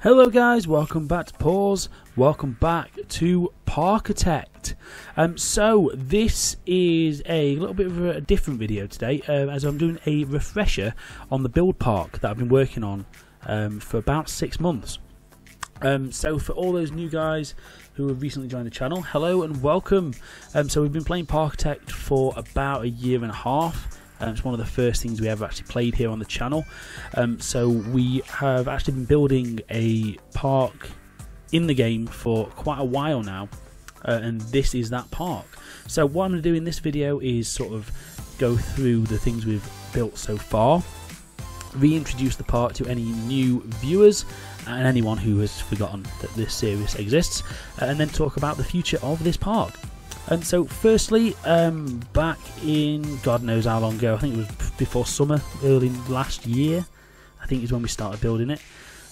Hello guys, welcome back to Pause, welcome back to Parkitect. So this is a little bit of a different video today, as I'm doing a refresher on the build park that I've been working on for about 6 months. So for all those new guys who have recently joined the channel, hello and welcome. So we've been playing Parkitect for about a year and a half. It's one of the first things we ever actually played here on the channel. So we have actually been building a park in the game for quite a while now, and this is that park. So what I'm going to do in this video is sort of go through the things we've built so far, reintroduce the park to any new viewers and anyone who has forgotten that this series exists, and then talk about the future of this park. And so firstly, back in God knows how long ago, I think it was before summer, early last year, I think is when we started building it.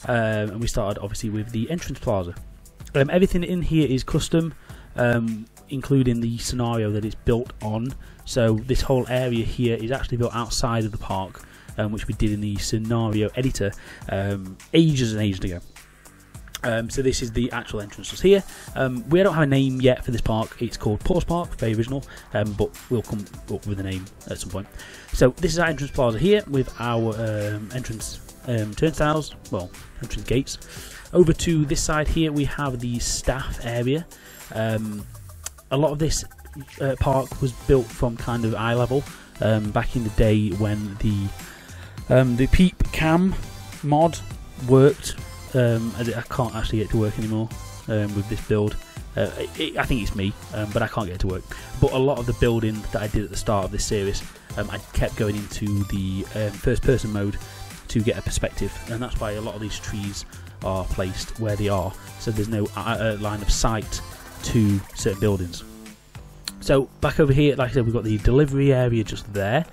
And we started obviously with the entrance plaza. Everything in here is custom, including the scenario that it's built on. So this whole area here is actually built outside of the park, which we did in the scenario editor ages and ages ago. So this is the actual entrances here. We don't have a name yet for this park. It's called Pause Park, very original, but we'll come up with a name at some point. So this is our entrance plaza here with our entrance turnstiles, well, entrance gates. Over to this side here we have the staff area. A lot of this park was built from kind of eye level back in the day when the peep cam mod worked. I can't actually get it to work anymore with this build. I think it's me, but I can't get it to work. But a lot of the building that I did at the start of this series, I kept going into the first person mode to get a perspective, and that's why a lot of these trees are placed where they are, so there's no line of sight to certain buildings. So back over here, like I said, we've got the delivery area just there.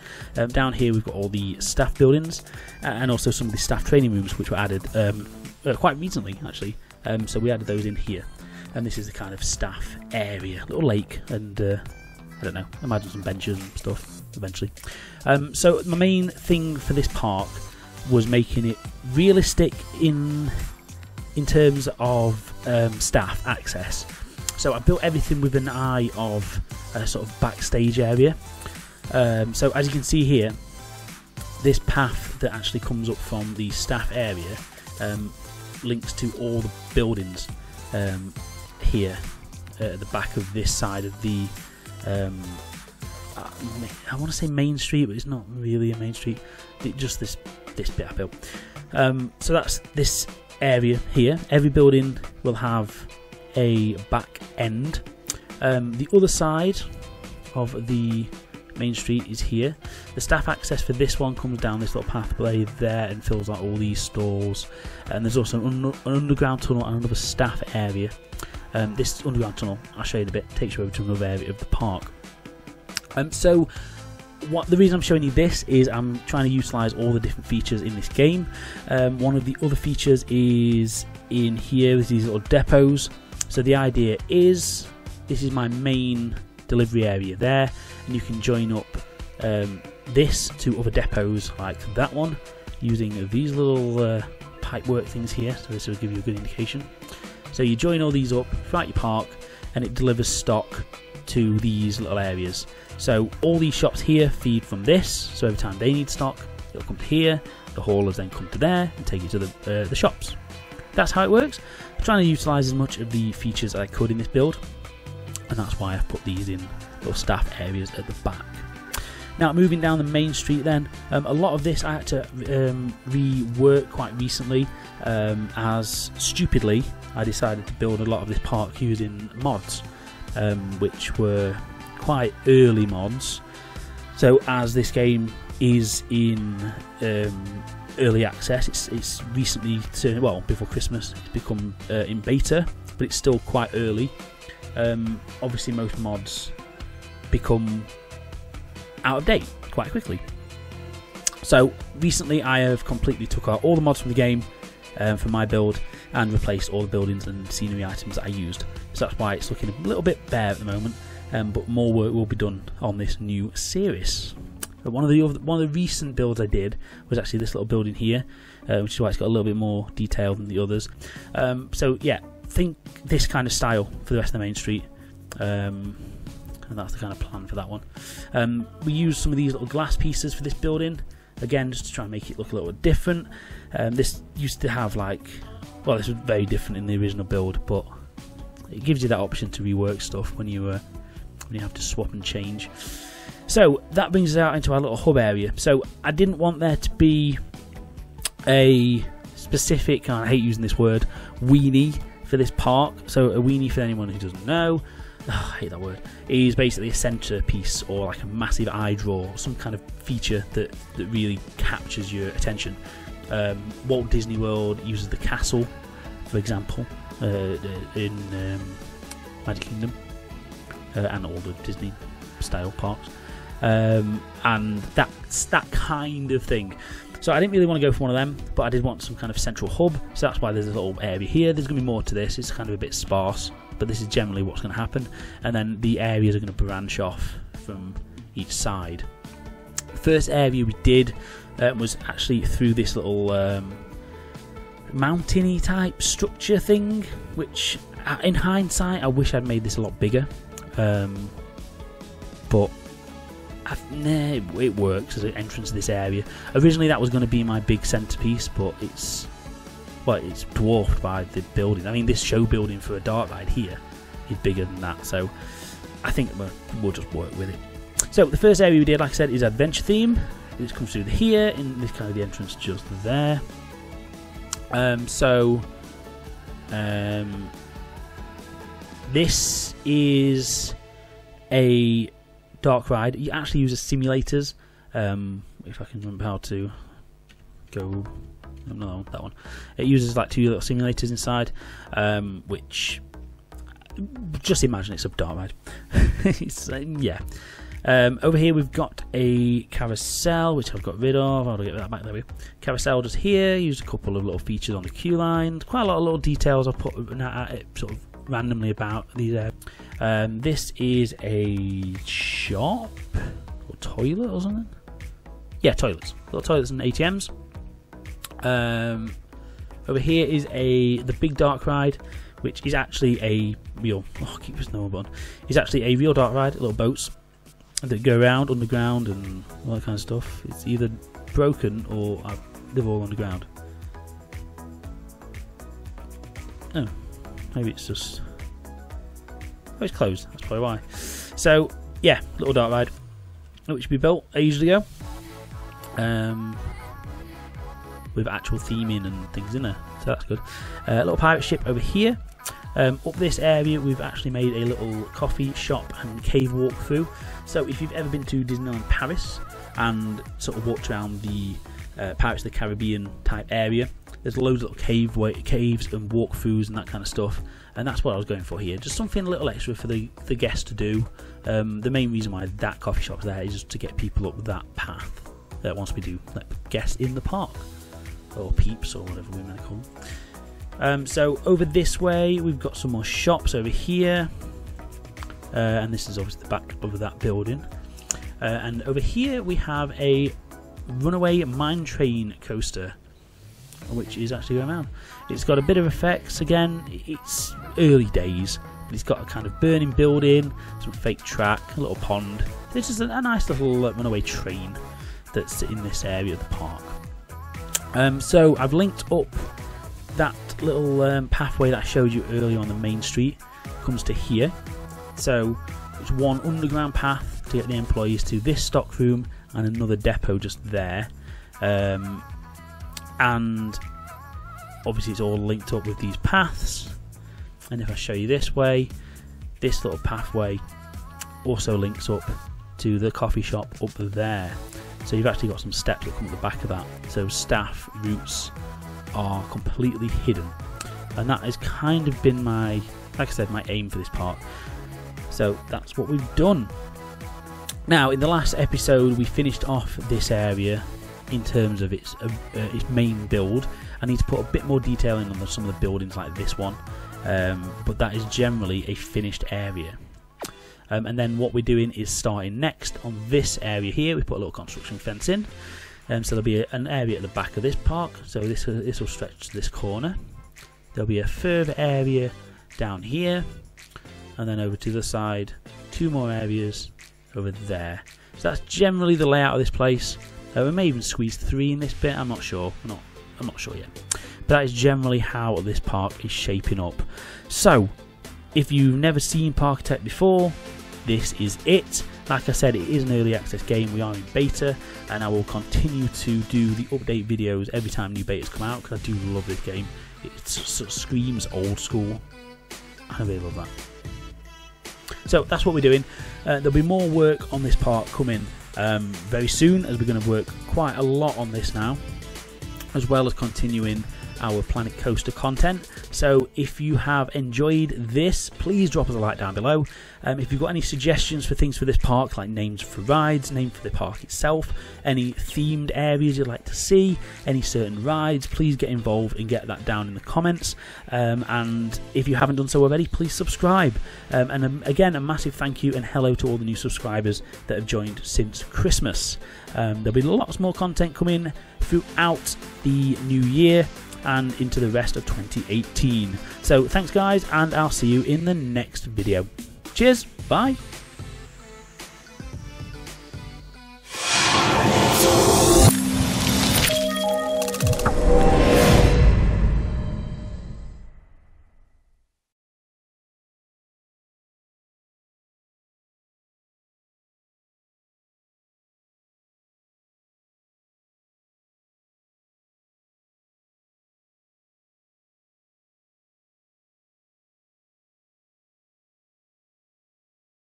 Down here we've got all the staff buildings, and also some of the staff training rooms which were added quite recently actually. So we added those in here, and this is the kind of staff area, little lake, and I don't know, imagine some benches and stuff eventually. So my main thing for this park was making it realistic in terms of staff access. So I built everything with an eye of a sort of backstage area. So as you can see here, this path that actually comes up from the staff area links to all the buildings here at the back of this side of the I want to say main street, but it's not really a main street, just this bit I built. So that's this area here. Every building will have a back end. The other side of the main street is here. The staff access for this one comes down this little pathway there and fills out all these stalls, and there's also an underground tunnel and another staff area. This underground tunnel, I'll show you in a bit, takes you over to another area of the park. So the reason I'm showing you this is I'm trying to utilise all the different features in this game. One of the other features is in here with these little depots. So the idea is, this is my main delivery area there, and you can join up this to other depots like that one using these little pipework things here, so this will give you a good indication. So you join all these up throughout your park, and it delivers stock to these little areas. So all these shops here feed from this, so every time they need stock, it'll come to here, the haulers then come to there and take you to the shops. That's how it works. I'm trying to utilise as much of the features as I could in this build, and that's why I've put these in little staff areas at the back. Now moving down the main street then, a lot of this I had to rework quite recently, as stupidly I decided to build a lot of this park using mods, which were quite early mods. So as this game is in early access, it's recently turned, well, before Christmas it's become in beta, but it's still quite early. Obviously most mods become out of date quite quickly. So recently I have completely took out all the mods from the game for my build and replaced all the buildings and scenery items that I used. So that's why it's looking a little bit bare at the moment, but more work will be done on this new series. But one of the recent builds I did was actually this little building here, which is why it's got a little bit more detail than the others. So yeah, think this kind of style for the rest of the main street, and that's the kind of plan for that one. We used some of these little glass pieces for this building, again just to try and make it look a little bit different. This used to have like, well, this was very different in the original build, but it gives you that option to rework stuff when you have to swap and change. So that brings us out into our little hub area. So I didn't want there to be a specific, I hate using this word, weenie for this park. So a weenie, for anyone who doesn't know, I hate that word, is basically a centerpiece or like a massive eye draw, some kind of feature that really captures your attention. Walt Disney World uses the castle, for example, in Magic Kingdom, and all the Disney style parks, and that's that kind of thing. So I didn't really want to go for one of them, but I did want some kind of central hub, so that's why there's a little area here. There's going to be more to this, it's kind of a bit sparse, but this is generally what's going to happen, and then the areas are going to branch off from each side. The first area we did was actually through this little mountainy type structure thing, which in hindsight I wish I'd made this a lot bigger, but it works as an entrance to this area. Originally that was going to be my big centerpiece, but it's dwarfed by the building. I mean, this show building for a dark ride here is bigger than that, so I think we'll just work with it. So the first area we did, like I said, is adventure theme. This comes through here, in this kind of the entrance just there. This is a dark ride. You actually use simulators. If I can remember how to go, no, that one. It uses like 2 little simulators inside, which just imagine it's a dark ride. It's, yeah. Over here we've got a carousel, which I've got rid of. I'll get that back. There we go. Carousel just here. Used a couple of little features on the queue line. Quite a lot of little details I've put at it sort of randomly about these. This is a shop or toilet or something. Yeah, toilets. Little toilets and ATMs. Over here is the big dark ride, which is actually a real. Oh, keep this no button. It's actually a real dark ride. Little boats that go around underground and all that kind of stuff. It's either broken or they're all underground. Oh, maybe it's just. Oh, it's closed. That's probably why. So yeah, little dark ride, which we built ages ago, with actual theming and things in there. So that's good. A little pirate ship over here. Up this area we've actually made a little coffee shop and cave walkthrough. So if you've ever been to Disneyland Paris and sort of walked around the Pirates of the Caribbean type area, there's loads of little caves and walkthroughs and that kind of stuff, and that's what I was going for here. Just something a little extra for the guests to do. The main reason why that coffee shop's there is just to get people up that path once we do let guests in the park, or peeps or whatever we might call them. So over this way we've got some more shops over here, and this is obviously the back of that building, and over here we have a runaway mine train coaster, which is actually going around. It's got a bit of effects. Again, it's early days, but it's got a kind of burning building, some fake track, a little pond. This is a nice little runaway train that's in this area of the park. So I've linked up that little pathway that I showed you earlier on the main street. Comes to here. So it's one underground path to get the employees to this stock room and another depot just there. And obviously it's all linked up with these paths, and if I show you this way, this little pathway also links up to the coffee shop up there. So you've actually got some steps that come at the back of that, so staff routes are completely hidden, and that has kind of been my, like I said, my aim for this park. So that's what we've done. Now in the last episode we finished off this area in terms of its main build. I need to put a bit more detail in on some of the buildings like this one, but that is generally a finished area. and then what we're doing is starting next on this area here. We put a little construction fence in, so there'll be an area at the back of this park, so this will stretch to this corner. There'll be a further area down here, and then over to the side, 2 more areas over there. So that's generally the layout of this place. We may even squeeze 3 in this bit, I'm not sure. I'm not sure yet. But that is generally how this park is shaping up. So, if you've never seen Parkitect before, this is it. Like I said, it is an early access game. We are in beta, and I will continue to do the update videos every time new betas come out, because I do love this game. It sort of screams old school. I really love that. So that's what we're doing. There'll be more work on this part coming very soon, as we're going to work quite a lot on this now, as well as continuing our Planet Coaster content. So if you have enjoyed this, please drop us a like down below. If you've got any suggestions for things for this park, like names for rides, name for the park itself, any themed areas you'd like to see, any certain rides, please get involved and get that down in the comments. And if you haven't done so already, please subscribe. And again, a massive thank you and hello to all the new subscribers that have joined since Christmas. There'll be lots more content coming throughout the new year and into the rest of 2018. So thanks guys, and I'll see you in the next video. Cheers, bye.